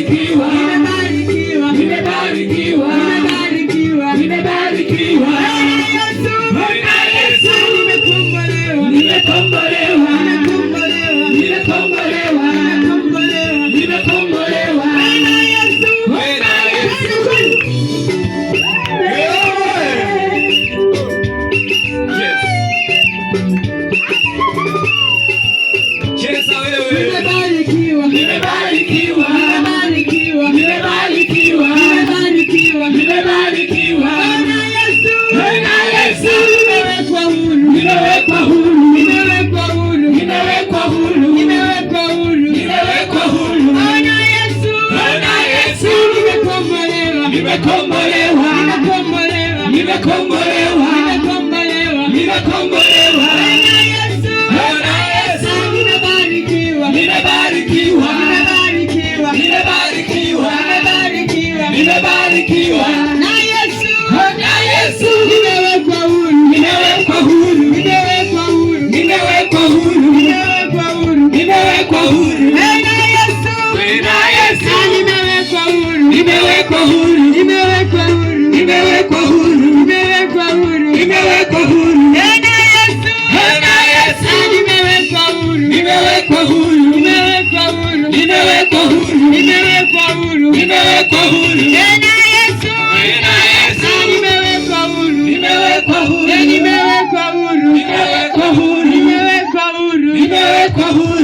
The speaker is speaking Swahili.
nimebarikiwa, nimebarikiwa, nimebarikiwa, nimebarikiwa, nimebarikiwa. Bwana Yesu, nimekombolewa, nimekombolewa, nimekombolewa, nimekombolewa, nimekombolewa, nimekombolewa. Bwana Yesu, Bwana Yesu. Cheza wewe. Nimebarikiwa, nimebarikiwa, nimebarikiwa, nimebarikiwa, nimebarikiwa, nimebarikiwa. Bwana Yesu, Bwana Yesu, nimewekwa huru, nimewekwa huru, nimewekwa huru, nimewekwa huru, nimewekwa huru, nimewekwa huru. Bwana Yesu, Bwana Yesu, nimekombolewa, nimekombolewa, nimekombolewa, nimekombolewa, nimekombolewa, nimekombolewa. Bwana Yesu, Bwana Yesu, nimebarikiwa, nimebarikiwa, nimebarikiwa, nimebarikiwa, nimebarikiwa, nimebarikiwa. Na Yesu, na Yesu, nimewekwa huru, nimewekwa huru, nimewekwa huru, nimewekwa huru, nimewekwa huru, nimewekwa huru. Na Yesu, na Yesu, nimewekwa huru, nimewekwa huru, nimewekwa huru, nimewekwa huru, nimewekwa huru, nimewekwa huru. Na Yesu, na Yesu, nimewekwa huru, nimewekwa huru, nimewekwa huru, nimewekwa huru, nimewekwa huru, nimewekwa huru. Na Yesu, na Yesu, nimewekwa huru, nimewekwa huru, nimewekwa huru, nimewekwa huru, nimewekwa huru, nimewekwa huru.